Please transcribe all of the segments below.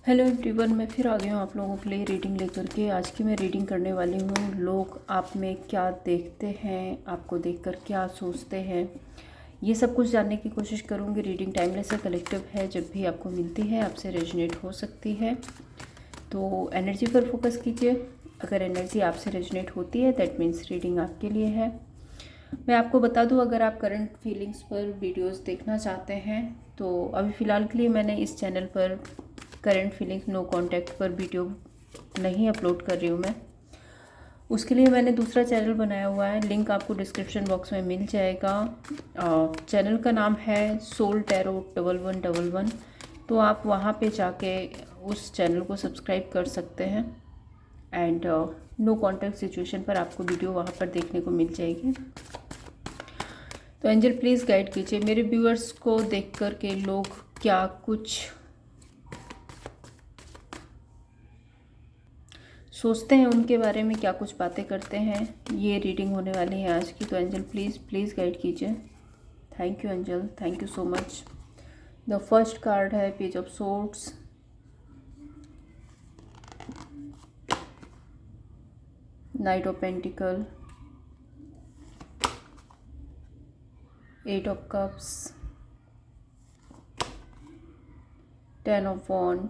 Hello everyone, मैं फिर आ गई हूँ आप लोगों के लिए रीडिंग लेकर के। आज की मैं रीडिंग करने वाली हूँ लोग आप में क्या देखते हैं, आपको देखकर क्या सोचते हैं, ये सब कुछ जानने की कोशिश करूँगी। रीडिंग टाइमलेस है, कलेक्टिव है, जब भी आपको मिलती है आपसे रेजोनेट हो सकती है। तो एनर्जी पर फोकस कीजिए। अगर एनर्जी आपसे रेजोनेट होती है दैट मीन्स रीडिंग आपके लिए है। मैं आपको बता दूं, अगर आप करंट फीलिंग्स पर वीडियोस देखना चाहते हैं तो अभी फ़िलहाल के लिए मैंने इस चैनल पर करंट फीलिंग्स नो कांटेक्ट पर वीडियो नहीं अपलोड कर रही हूँ। मैं उसके लिए मैंने दूसरा चैनल बनाया हुआ है, लिंक आपको डिस्क्रिप्शन बॉक्स में मिल जाएगा। चैनल का नाम है सोल टैरो 1111। तो आप वहाँ पे जाके उस चैनल को सब्सक्राइब कर सकते हैं एंड नो कांटेक्ट सिचुएशन पर आपको वीडियो वहाँ पर देखने को मिल जाएगी। तो एंजल प्लीज़ गाइड कीजिए मेरे व्यूअर्स को देख कर के लोग क्या कुछ सोचते हैं, उनके बारे में क्या कुछ बातें करते हैं। ये रीडिंग होने वाली है आज की। तो एंजल प्लीज़ गाइड कीजिए। Thank you angel, thank you so much. The first card है page of swords, knight of pentacle, eight of cups, 10 of wand,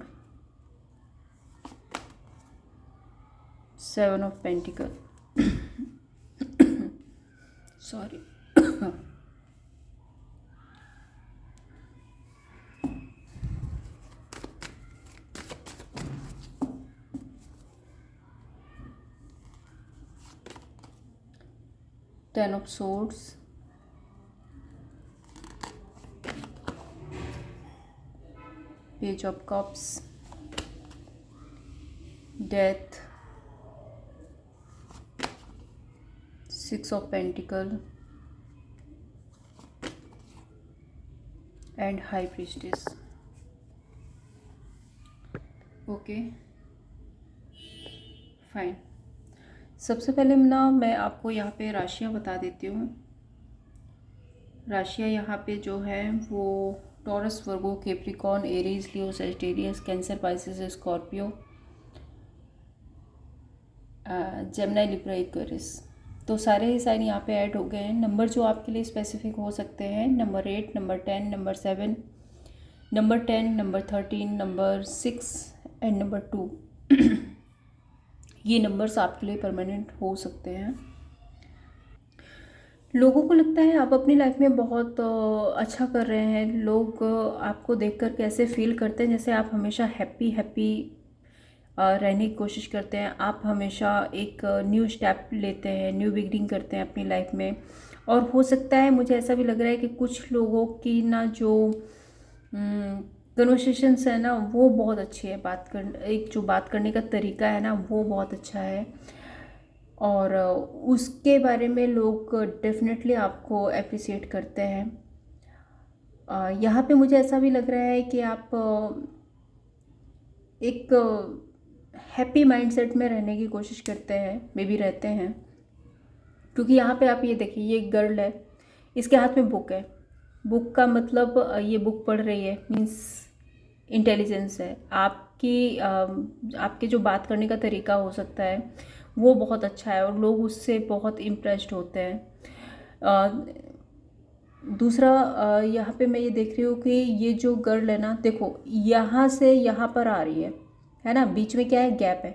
7 of pentacle, sorry, 10 of swords, page of cups, death, 6 of pentacle and high priestess. Okay fine. सबसे पहले ना मैं आपको यहाँ पे राशियाँ बता देती हूँ। राशियाँ यहाँ पे जो है वो Taurus, Virgo, Capricorn, Aries, Leo, Sagittarius, Cancer, Pisces, Scorpio, Gemini, Libra, Aquarius. तो सारे ही साइन यहाँ पे ऐड हो गए हैं। नंबर जो आपके लिए स्पेसिफिक हो सकते हैं, number 8, number 10, number 7, number 10, number 13, number 6 and number 2। ये नंबर्स आपके लिए परमानेंट हो सकते हैं। लोगों को लगता है आप अपनी लाइफ में बहुत अच्छा कर रहे हैं। लोग आपको देखकर कैसे फील करते हैं, जैसे आप हमेशा हैप्पी हैप्पी रहने की कोशिश करते हैं। आप हमेशा एक न्यू स्टेप लेते हैं, न्यू बिगिनिंग करते हैं अपनी लाइफ में। और हो सकता है, मुझे ऐसा भी लग रहा है कि कुछ लोगों की ना जो कन्वर्सेशंस है ना वो बहुत अच्छी है। एक जो बात करने का तरीका है ना वो बहुत अच्छा है। और उसके बारे में लोग डेफिनेटली आपको अप्रिसिएट करते हैं। यहाँ पे मुझे ऐसा भी लग रहा है कि आप एक हैप्पी माइंडसेट में रहने की कोशिश करते हैं, मे बी रहते हैं। क्योंकि यहाँ पे आप ये देखिए, ये एक गर्ल है, इसके हाथ में बुक है। बुक का मतलब ये बुक पढ़ रही है मीन्स इंटेलिजेंस है। आपके जो बात करने का तरीका हो सकता है वो बहुत अच्छा है और लोग उससे बहुत इम्प्रेस्ड होते हैं। दूसरा यहाँ पे मैं ये देख रही हूँ कि ये जो गर्ल है ना, देखो यहाँ से यहाँ पर आ रही है ना, बीच में क्या है, गैप है।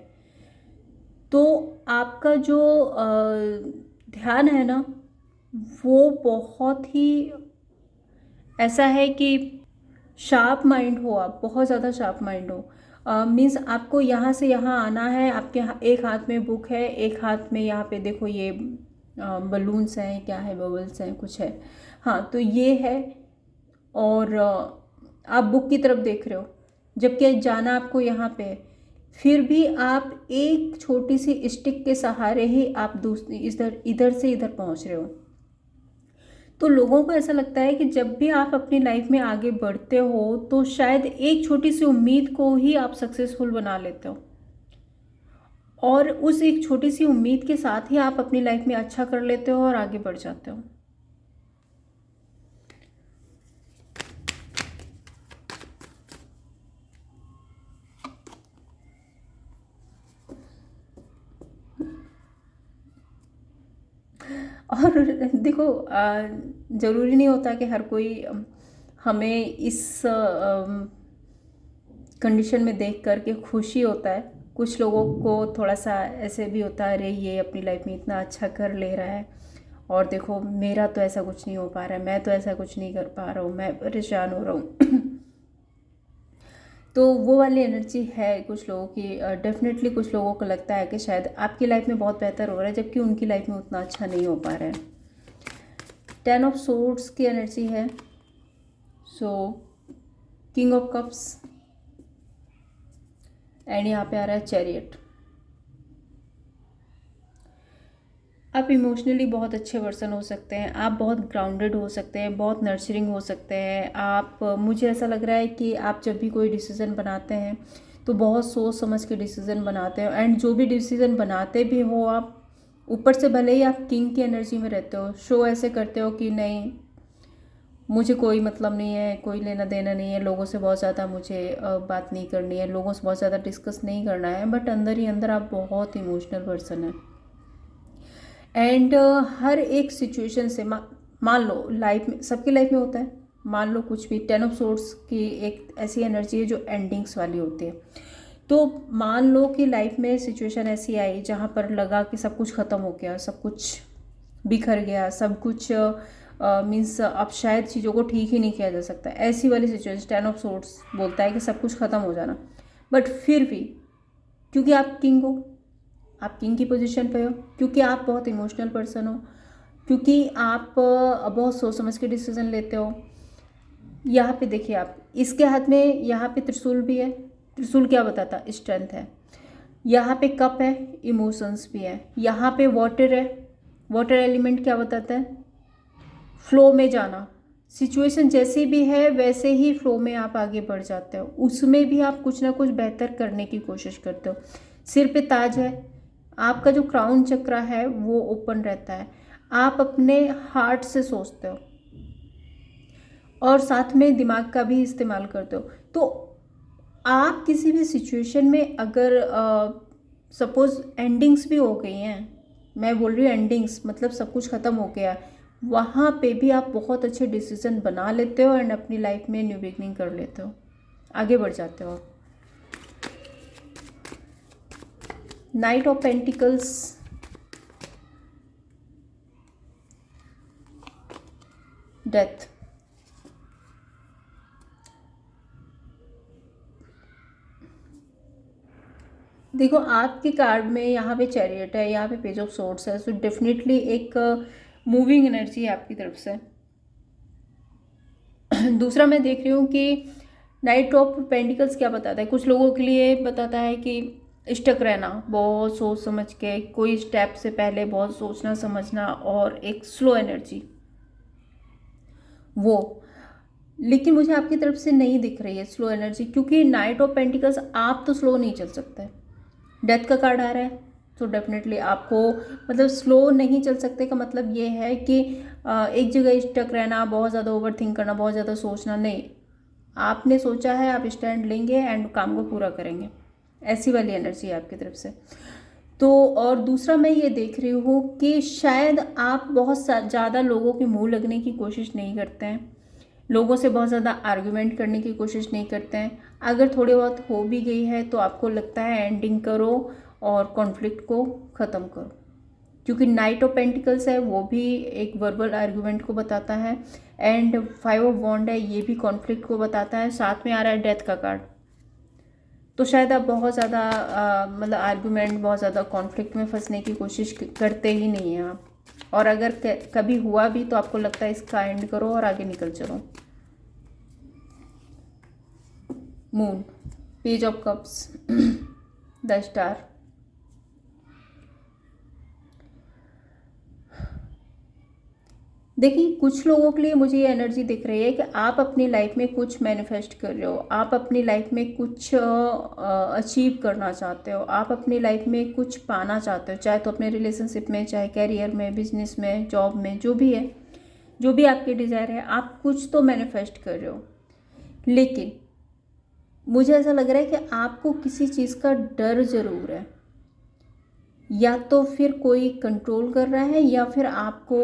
तो आपका जो ध्यान है ना वो बहुत ही ऐसा है कि शार्प माइंड हो, आप बहुत ज़्यादा शार्प माइंड हो। मीन्स आपको यहाँ से यहाँ आना है। आपके एक हाथ में बुक है, एक हाथ में यहाँ पे देखो ये बलून्स हैं, क्या है, बबल्स हैं, कुछ है। हाँ तो ये है। और आप बुक की तरफ देख रहे हो, जबकि जाना आपको यहाँ पे है। फिर भी आप एक छोटी सी स्टिक के सहारे ही आप दूसरी इधर इधर से इधर पहुँच रहे हो। तो लोगों को ऐसा लगता है कि जब भी आप अपनी लाइफ में आगे बढ़ते हो तो शायद एक छोटी सी उम्मीद को ही आप सक्सेसफुल बना लेते हो, और उस एक छोटी सी उम्मीद के साथ ही आप अपनी लाइफ में अच्छा कर लेते हो और आगे बढ़ जाते हो। और देखो ज़रूरी नहीं होता कि हर कोई हमें इस कंडीशन में देख करके खुशी होता है। कुछ लोगों को थोड़ा सा ऐसे भी होता है, अरे ये अपनी लाइफ में इतना अच्छा कर ले रहा है और देखो मेरा तो ऐसा कुछ नहीं हो पा रहा है, मैं तो ऐसा कुछ नहीं कर पा रहा हूँ, मैं परेशान हो रहा हूँ। तो वो वाली एनर्जी है कुछ लोगों की। डेफिनेटली कुछ लोगों को लगता है कि शायद आपकी लाइफ में बहुत बेहतर हो रहा है, जबकि उनकी लाइफ में उतना अच्छा नहीं हो पा रहा है। 10 ऑफ सोर्ड्स की एनर्जी है। सो किंग ऑफ कप्स एंड यहाँ पे आ रहा है चैरियट। आप इमोशनली बहुत अच्छे पर्सन हो सकते हैं, आप बहुत ग्राउंडेड हो सकते हैं, बहुत नर्चरिंग हो सकते हैं आप। मुझे ऐसा लग रहा है कि आप जब भी कोई डिसीज़न बनाते हैं तो बहुत सोच समझ के डिसीज़न बनाते हो, एंड जो भी डिसीज़न बनाते भी हो आप, ऊपर से भले ही आप किंग की एनर्जी में रहते हो, शो ऐसे करते हो कि नहीं मुझे कोई मतलब नहीं है, कोई लेना देना नहीं है, लोगों से बहुत ज़्यादा मुझे बात नहीं करनी है, लोगों से बहुत ज़्यादा डिस्कस नहीं करना है, बट अंदर ही अंदर आप बहुत इमोशनल पर्सन हैं। एंड हर एक सिचुएशन से मान लो लाइफ में, सबकी लाइफ में होता है, मान लो कुछ भी, 10 ऑफ सोर्ड्स की एक ऐसी एनर्जी है जो एंडिंग्स वाली होती है। तो मान लो कि लाइफ में सिचुएशन ऐसी आई जहाँ पर लगा कि सब कुछ ख़त्म हो गया, सब कुछ बिखर गया, सब कुछ मीन्स अब शायद चीज़ों को ठीक ही नहीं किया जा सकता, ऐसी वाली सिचुएशन 10 ऑफ सोर्ड्स बोलता है कि सब कुछ ख़त्म हो जाना। बट फिर भी क्योंकि आप किंग हो, आप किंग की पोजीशन पे हो, क्योंकि आप बहुत इमोशनल पर्सन हो, क्योंकि आप बहुत सोच समझ के डिसीजन लेते हो। यहाँ पे देखिए, आप इसके हाथ में यहाँ पे त्रिशूल भी है। त्रिशूल क्या बताता है? स्ट्रेंथ है। यहाँ पे कप है, इमोशंस भी है। यहाँ पे वाटर है, वाटर एलिमेंट क्या बताता है? फ्लो में जाना। सिचुएशन जैसी भी है वैसे ही फ्लो में आप आगे बढ़ जाते हो, उसमें भी आप कुछ ना कुछ बेहतर करने की कोशिश करते हो। सिर पे ताज है, आपका जो क्राउन चक्र है वो ओपन रहता है, आप अपने हार्ट से सोचते हो और साथ में दिमाग का भी इस्तेमाल करते हो। तो आप किसी भी सिचुएशन में अगर सपोज एंडिंग्स भी हो गई हैं, मैं बोल रही हूँ एंडिंग्स मतलब सब कुछ ख़त्म हो गया, वहाँ पे भी आप बहुत अच्छे डिसीजन बना लेते हो एंड अपनी लाइफ में न्यू बिगनिंग कर लेते हो, आगे बढ़ जाते हो। Night of pentacles, death. देखो आपके कार्ड में यहाँ पे चैरियट है, यहाँ पे पेज ऑफ सोर्ड्स है, सो डेफिनेटली एक मूविंग एनर्जी है आपकी तरफ से। दूसरा मैं देख रही हूँ कि नाइट ऑफ पेंटिकल्स क्या बताता है, कुछ लोगों के लिए बताता है कि स्टक रहना, बहुत सोच समझ के कोई स्टेप से पहले बहुत सोचना समझना, और एक स्लो एनर्जी वो। लेकिन मुझे आपकी तरफ से नहीं दिख रही है स्लो एनर्जी, क्योंकि नाइट ऑफ पेंटिकल्स आप तो स्लो नहीं चल सकते। डेथ का कार्ड आ रहा है, तो डेफिनेटली आपको मतलब स्लो नहीं चल सकते का मतलब ये है कि एक जगह स्टक रहना, बहुत ज़्यादा ओवर थिंक करना, बहुत ज़्यादा सोचना नहीं। आपने सोचा है, आप स्टैंड लेंगे एंड काम को पूरा करेंगे, ऐसी वाली एनर्जी है आपकी तरफ से। तो और दूसरा मैं ये देख रही हूँ कि शायद आप बहुत ज़्यादा लोगों के मुंह लगने की कोशिश नहीं करते हैं, लोगों से बहुत ज़्यादा आर्गुमेंट करने की कोशिश नहीं करते हैं। अगर थोड़ी बहुत हो भी गई है तो आपको लगता है एंडिंग करो और कॉन्फ्लिक्ट को ख़त्म करो, क्योंकि नाइट ऑफ पेंटिकल्स है वो भी एक वर्बल आर्गुमेंट को बताता है, एंड 5 ऑफ वॉन्ड है, ये भी कॉन्फ्लिक्ट को बताता है। साथ में आ रहा है डेथ का कार्ड, तो शायद आप बहुत ज़्यादा मतलब आर्गुमेंट, बहुत ज़्यादा कॉन्फ्लिक्ट में फंसने की कोशिश करते ही नहीं हैं आप, और अगर कभी हुआ भी तो आपको लगता है इसका एंड करो और आगे निकल चलो। Moon, page of cups, the star. देखिए कुछ लोगों के लिए मुझे ये एनर्जी दिख रही है कि आप अपनी लाइफ में कुछ मैनिफेस्ट कर रहे हो, आप अपनी लाइफ में कुछ अचीव करना चाहते हो, आप अपनी लाइफ में कुछ पाना चाहते हो, चाहे तो अपने रिलेशनशिप में, चाहे कैरियर में, बिजनेस में, जॉब में, जो भी है, जो भी आपके डिज़ायर है, आप कुछ तो मैनिफेस्ट कर रहे हो। लेकिन मुझे ऐसा लग रहा है कि आपको किसी चीज़ का डर ज़रूर है, या तो फिर कोई कंट्रोल कर रहा है या फिर आपको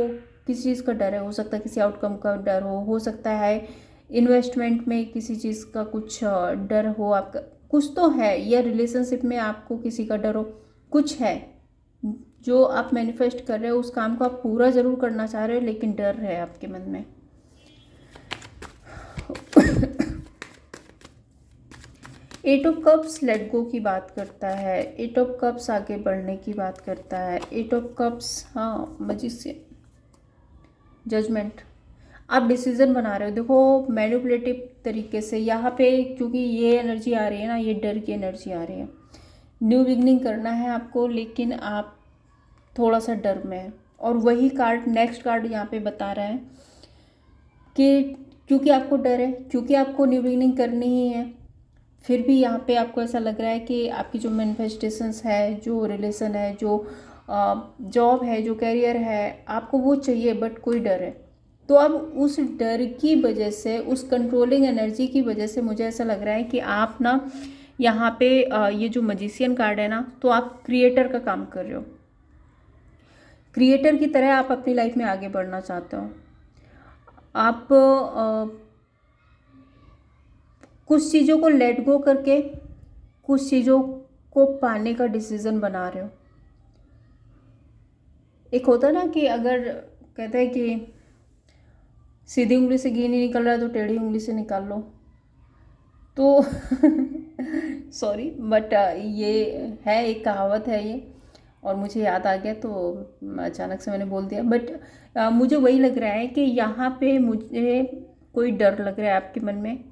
किसी चीज़ का डर है। हो सकता है किसी आउटकम का डर हो सकता है इन्वेस्टमेंट में किसी चीज़ का कुछ डर हो आपका, कुछ तो है, या रिलेशनशिप में आपको किसी का डर हो, कुछ है जो आप मैनिफेस्ट कर रहे हो। उस काम को आप पूरा ज़रूर करना चाह रहे हो लेकिन डर है आपके मन में। Eight of cups let go की बात करता है, एट ऑफ कप्स आगे बढ़ने की बात करता है, एट ऑफ कप्स हाँ मैजिशियन, जजमेंट। आप डिसीजन बना रहे हो, देखो मैनिपुलेटिव तरीके से यहाँ पे, क्योंकि ये एनर्जी आ रही है ना, ये डर की एनर्जी आ रही है। न्यू बिगनिंग करना है आपको लेकिन आप थोड़ा सा डर में है। और वही कार्ड, नेक्स्ट कार्ड यहाँ पे बता रहा है कि क्योंकि आपको डर है, क्योंकि आपको न्यू बिगनिंग करनी ही है, फिर भी यहाँ पे आपको ऐसा लग रहा है कि आपकी जो मैनिफेस्टेशंस है, जो रिलेशन है, जो जॉब है, जो कैरियर है, आपको वो चाहिए बट कोई डर है। तो अब उस डर की वजह से, उस कंट्रोलिंग एनर्जी की वजह से मुझे ऐसा लग रहा है कि आप ना यहाँ पे ये जो मैजिशियन कार्ड है ना, तो आप क्रिएटर का काम कर रहे हो। क्रिएटर की तरह आप अपनी लाइफ में आगे बढ़ना चाहते हो। आप कुछ चीज़ों को लेट गो करके कुछ चीज़ों को पाने का डिसीज़न बना रहे हो। एक होता ना कि अगर कहते हैं कि सीधी उंगली से घी नहीं निकल रहा तो टेढ़ी उंगली से निकाल लो, तो सॉरी बट ये है, एक कहावत है ये, और मुझे याद आ गया तो अचानक से मैंने बोल दिया। बट मुझे वही लग रहा है कि यहाँ पे मुझे कोई डर लग रहा है आपके मन में।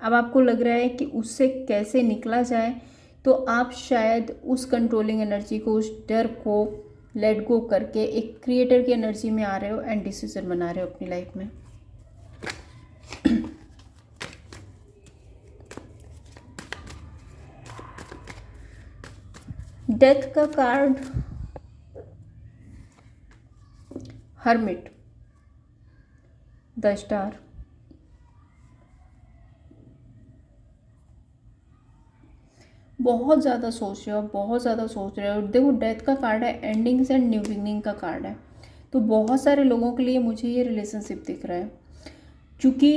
अब आपको लग रहा है कि उससे कैसे निकला जाए, तो आप शायद उस कंट्रोलिंग एनर्जी को, उस डर को लेट गो करके एक क्रिएटर की एनर्जी में आ रहे हो एंड डिसीजन बना रहे हो अपनी लाइफ में। डेथ का कार्ड, हर्मिट, द स्टार। बहुत ज़्यादा सोच रहे हो, बहुत ज़्यादा सोच रहे हो। देखो डेथ का कार्ड है, एंडिंग्स एंड न्यू बिगनिंग का कार्ड है। तो बहुत सारे लोगों के लिए मुझे ये रिलेशनशिप दिख रहा है, क्योंकि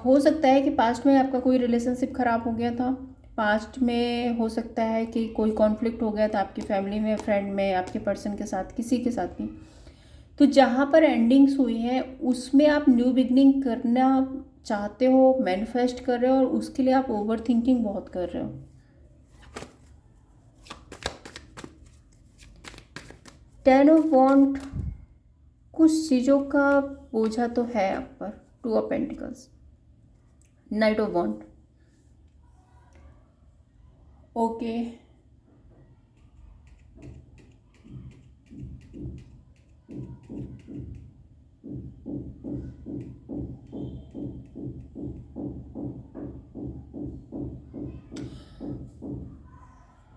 हो सकता है कि पास्ट में आपका कोई रिलेशनशिप ख़राब हो गया था। पास्ट में हो सकता है कि कोई कॉन्फ्लिक्ट हो गया था आपकी फैमिली में, फ्रेंड में, आपके पर्सन के साथ, किसी के साथ भी। तो जहाँ पर एंडिंग्स हुई हैं उसमें आप न्यू बिगनिंग करना चाहते हो, मैनिफेस्ट कर रहे हो, और उसके लिए आप ओवर थिंकिंग बहुत कर रहे हो। टेन ऑफ वॉन्ड, कुछ चीज़ों का बोझा तो है आप पर। Two of pentacles, knight of wands. Okay,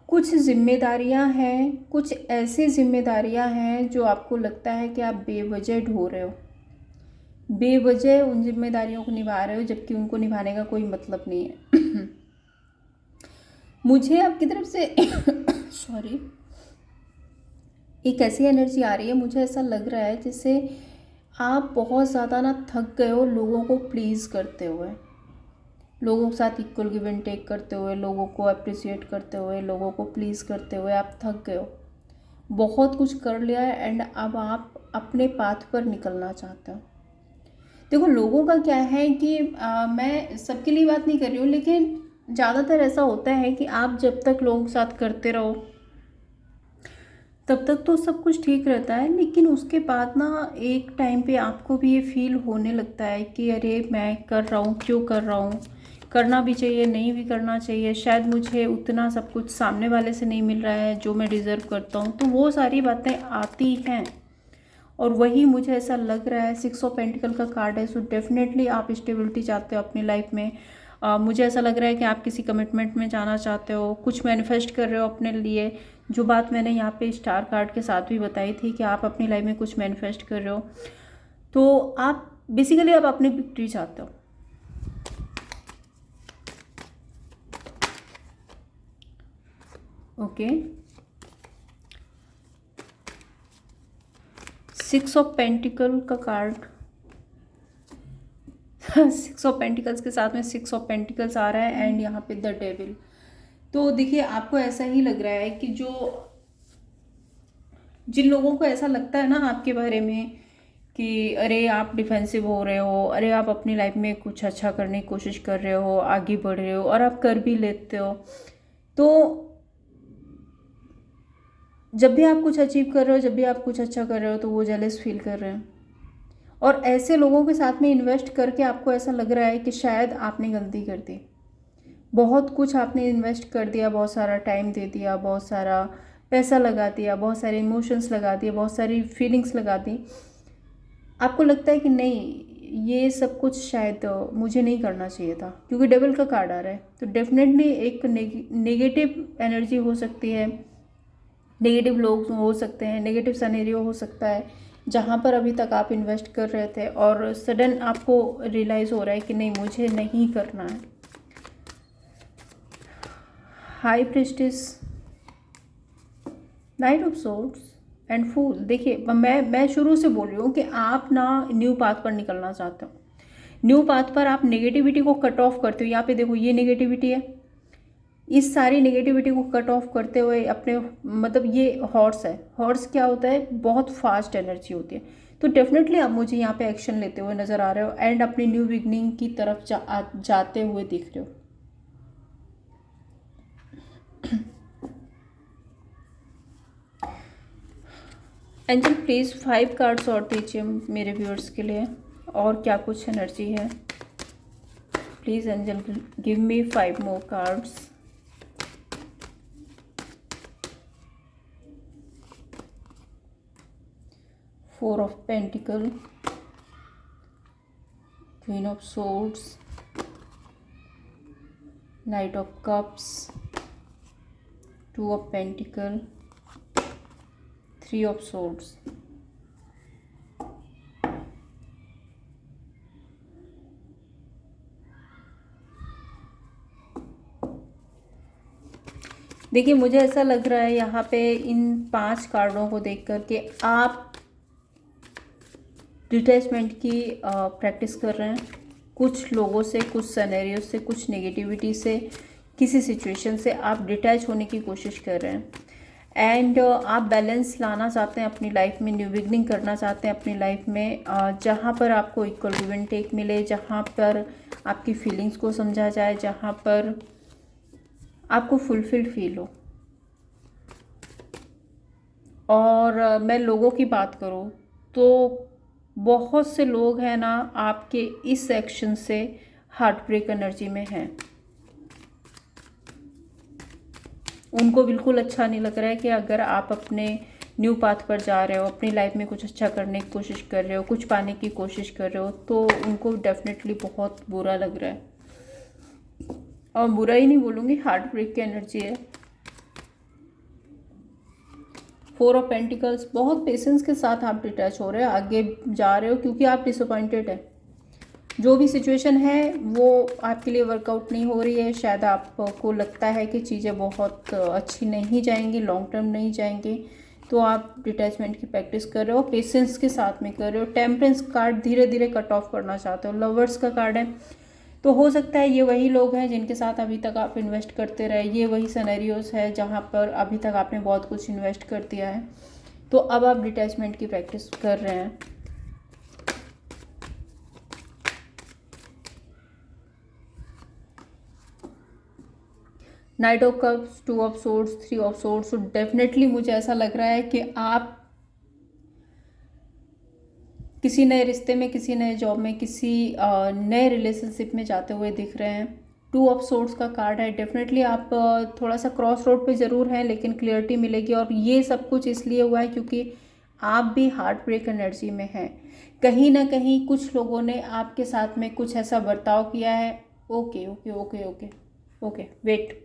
कुछ जिम्मेदारियां हैं, कुछ ऐसी जिम्मेदारियां हैं जो आपको लगता है कि आप बेवजह ढो रहे हो, बेवजह उन जिम्मेदारियों को निभा रहे हो, जबकि उनको निभाने का कोई मतलब नहीं है। मुझे आपकी तरफ से सॉरी, एक ऐसी एनर्जी आ रही है, मुझे ऐसा लग रहा है जैसे आप बहुत ज़्यादा ना थक गए हो लोगों को प्लीज़ करते हुए, लोगों के साथ इक्वल गिव एंड टेक करते हुए, लोगों को अप्रिशिएट करते हुए, लोगों को प्लीज़ करते हुए आप थक गए हो। बहुत कुछ कर लिया है एंड अब आप अपने पाथ पर निकलना चाहते हो। देखो लोगों का क्या है कि मैं सबके लिए बात नहीं कर रही हूँ, लेकिन ज़्यादातर ऐसा होता है कि आप जब तक लोगों के साथ करते रहो तब तक तो सब कुछ ठीक रहता है, लेकिन उसके बाद ना एक टाइम पे आपको भी ये फील होने लगता है कि अरे मैं कर रहा हूँ, क्यों कर रहा हूँ, करना भी चाहिए, नहीं भी करना चाहिए, शायद मुझे उतना सब कुछ सामने वाले से नहीं मिल रहा है जो मैं डिज़र्व करता हूँ। तो वो सारी बातें आती हैं और वही मुझे ऐसा लग रहा है। सिक्स ऑफ पेंटिकल का कार्ड है, सो डेफिनेटली आप स्टेबिलिटी चाहते हो अपनी लाइफ में। मुझे ऐसा लग रहा है कि आप किसी कमिटमेंट में जाना चाहते हो, कुछ मैनिफेस्ट कर रहे हो अपने लिए। जो बात मैंने यहाँ पे स्टार कार्ड के साथ भी बताई थी कि आप अपनी लाइफ में कुछ मैनिफेस्ट कर रहे हो, तो आप बेसिकली आप अपनी विक्ट्री चाहते हो। ओके, सिक्स ऑफ पेंटिकल का कार्ड, सिक्स ऑफ पेंटिकल्स के साथ में सिक्स ऑफ पेंटिकल्स आ रहा है एंड यहाँ पे द डेविल। तो देखिए आपको ऐसा ही लग रहा है कि जो जिन लोगों को ऐसा लगता है ना आपके बारे में कि अरे आप डिफेंसिव हो रहे हो, अरे आप अपनी लाइफ में कुछ अच्छा करने की कोशिश कर रहे हो, आगे बढ़ रहे हो और आप कर भी लेते हो, तो जब भी आप कुछ अचीव कर रहे हो, जब भी आप कुछ अच्छा कर रहे हो तो वो जेलस फील कर रहे हैं। और ऐसे लोगों के साथ में इन्वेस्ट करके आपको ऐसा लग रहा है कि शायद आपने गलती कर दी, बहुत कुछ आपने इन्वेस्ट कर दिया, बहुत सारा टाइम दे दिया, बहुत सारा पैसा लगा दिया, बहुत सारे इमोशंस लगा दिए, बहुत सारी फीलिंग्स लगा दी। आपको लगता है कि नहीं ये सब कुछ शायद मुझे नहीं करना चाहिए था, क्योंकि डेविल का कार्ड आ रहा है। तो डेफिनेटली एक नेगेटिव एनर्जी हो सकती है, नेगेटिव लोग हो सकते हैं, नेगेटिव सिनेरियो हो सकता है जहाँ पर अभी तक आप इन्वेस्ट कर रहे थे और सडन आपको रियलाइज़ हो रहा है कि नहीं मुझे नहीं करना है। High priestess, knight of swords and fool. देखिए मैं शुरू से बोल रही हूँ कि आप ना न्यू पाथ पर निकलना चाहते हो, न्यू पाथ पर आप नेगेटिविटी को कट ऑफ करते हो। यहाँ पे देखो ये नेगेटिविटी है, इस सारी नेगेटिविटी को कट ऑफ करते हुए अपने, मतलब ये हॉर्स है, हॉर्स क्या होता है, बहुत फास्ट एनर्जी होती है। तो डेफिनेटली आप मुझे यहाँ पे एक्शन लेते हुए नज़र आ रहे हो एंड अपनी न्यू बिगनिंग की तरफ जाते हुए दिख रहे हो। एंजल प्लीज़ 5 कार्ड्स और दीजिए मेरे व्यूअर्स के लिए, और क्या कुछ एनर्जी है। Please angel give me 5 more cards. Four of pentacle, queen of swords, knight of cups, two of pentacle, three of swords. देखिए मुझे ऐसा लग रहा है यहाँ पे इन 5 कार्डों को देख कर के आप डिटैचमेंट की प्रैक्टिस कर रहे हैं, कुछ लोगों से, कुछ सिनेरियो से, कुछ नेगेटिविटी से, किसी सिचुएशन से आप डिटैच होने की कोशिश कर रहे हैं एंड आप बैलेंस लाना चाहते हैं अपनी लाइफ में, न्यू बिगनिंग करना चाहते हैं अपनी लाइफ में, जहाँ पर आपको इक्वल गिव एंड टेक मिले, जहाँ पर आपकी फीलिंग्स को समझा जाए, जहाँ पर आपको फुलफिल्ड फील हो। और मैं लोगों की बात करूँ तो बहुत से लोग हैं ना आपके इस एक्शन से हार्ट ब्रेक एनर्जी में हैं, उनको बिल्कुल अच्छा नहीं लग रहा है कि अगर आप अपने न्यू पाथ पर जा रहे हो, अपनी लाइफ में कुछ अच्छा करने की कोशिश कर रहे हो, कुछ पाने की कोशिश कर रहे हो, तो उनको डेफिनेटली बहुत बुरा लग रहा है। और बुरा ही नहीं बोलूँगी, हार्ट ब्रेक की एनर्जी है। फोर ऑफ पेंटिकल्स, बहुत पेशेंस के साथ आप डिटैच हो रहे हो, आगे जा रहे हो, क्योंकि आप डिसअपॉइंटेड है। जो भी सिचुएशन है वो आपके लिए वर्कआउट नहीं हो रही है, शायद आपको लगता है कि चीज़ें बहुत अच्छी नहीं जाएंगी, लॉन्ग टर्म नहीं जाएंगी, तो आप डिटैचमेंट की प्रैक्टिस कर रहे हो, पेशेंस के साथ में कर रहे हो। टेम्परेंस कार्ड धीरे धीरे कट ऑफ करना चाहते हो। लवर्स का कार्ड है, तो हो सकता है ये वही लोग हैं जिनके साथ अभी तक आप इन्वेस्ट करते रहे, ये वही सिनेरियोस है जहाँ पर अभी तक आपने बहुत कुछ इन्वेस्ट कर दिया है, तो अब आप डिटैचमेंट की प्रैक्टिस कर रहे हैं। Night of cups, two of swords, three of swords. तो डेफिनेटली मुझे ऐसा लग रहा है कि आप किसी नए रिश्ते में, किसी नए जॉब में, किसी नए रिलेशनशिप में जाते हुए दिख रहे हैं। टू ऑफ सोर्ड्स का कार्ड है, डेफिनेटली आप थोड़ा सा क्रॉस रोड पे ज़रूर हैं, लेकिन क्लियरिटी मिलेगी। और ये सब कुछ इसलिए हुआ है क्योंकि आप भी हार्ट ब्रेक एनर्जी में हैं। कहीं ना कहीं कुछ लोगों ने आपके साथ में कुछ ऐसा बर्ताव किया है। Okay okay okay okay okay, wait.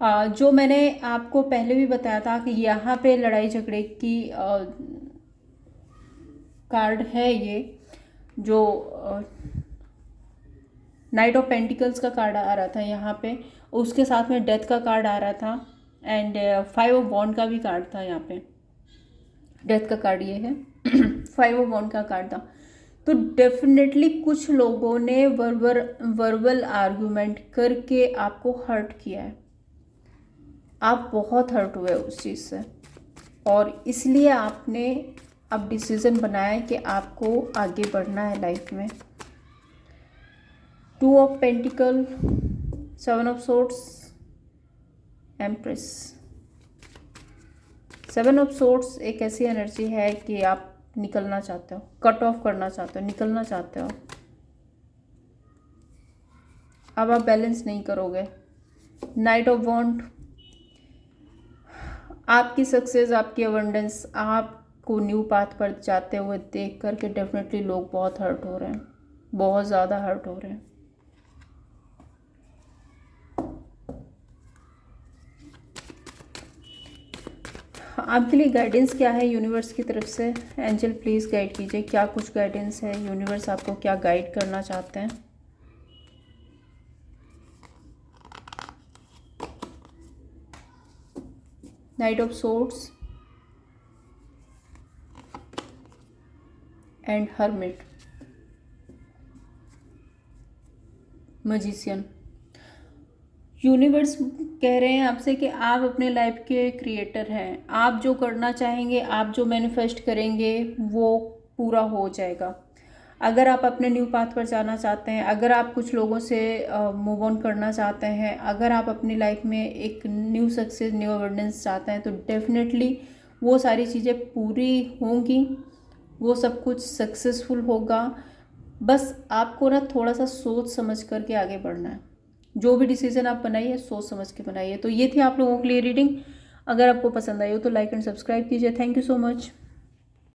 जो मैंने आपको पहले भी बताया था कि यहाँ पे लड़ाई झगड़े की कार्ड है, ये जो नाइट ऑफ पेंटिकल्स का कार्ड आ रहा था यहाँ पे, उसके साथ में डेथ का कार्ड आ रहा था एंड 5 ऑफ वॉन्ड का भी कार्ड था यहाँ पे। डेथ का कार्ड ये है। फाइव ऑफ वॉन्ड का कार्ड था। तो डेफिनेटली कुछ लोगों ने वर्बल आर्गुमेंट करके आपको हर्ट किया है, आप बहुत हर्ट हुए उस चीज़ से, और इसलिए आपने अब डिसीज़न बनाया कि आपको आगे बढ़ना है लाइफ में। Two of pentacle, seven of swords, empress. Seven of swords एक ऐसी एनर्जी है कि आप निकलना चाहते हो, कट ऑफ करना चाहते हो, निकलना चाहते हो। अब आप बैलेंस नहीं करोगे। नाइट ऑफ वॉन्ड, आपकी सक्सेस, आपकी अबंडेंस, आपको न्यू पाथ पर जाते हुए देख करके डेफिनेटली लोग बहुत हर्ट हो रहे हैं, बहुत ज़्यादा हर्ट हो रहे हैं। आपके लिए गाइडेंस क्या है यूनिवर्स की तरफ से? एंजल प्लीज़ गाइड कीजिए, क्या कुछ गाइडेंस है, यूनिवर्स आपको क्या गाइड करना चाहते हैं? Night of swords and hermit, magician. Universe कह रहे हैं आपसे कि आप अपने लाइफ के क्रिएटर हैं, आप जो करना चाहेंगे, आप जो मैनिफेस्ट करेंगे वो पूरा हो जाएगा। अगर आप अपने न्यू पाथ पर जाना चाहते हैं, अगर आप कुछ लोगों से मूव ऑन करना चाहते हैं, अगर आप अपनी लाइफ में एक न्यू सक्सेस, न्यू अबंडेंस चाहते हैं, तो डेफिनेटली वो सारी चीज़ें पूरी होंगी, वो सब कुछ सक्सेसफुल होगा। बस आपको ना थोड़ा सा सोच समझ करके आगे बढ़ना है। जो भी डिसीजन आप बनाइए सोच समझ के बनाइए। तो ये थी आप लोगों के लिए रीडिंग। अगर आपको पसंद आई हो तो लाइक एंड सब्सक्राइब कीजिए। Thank you so much.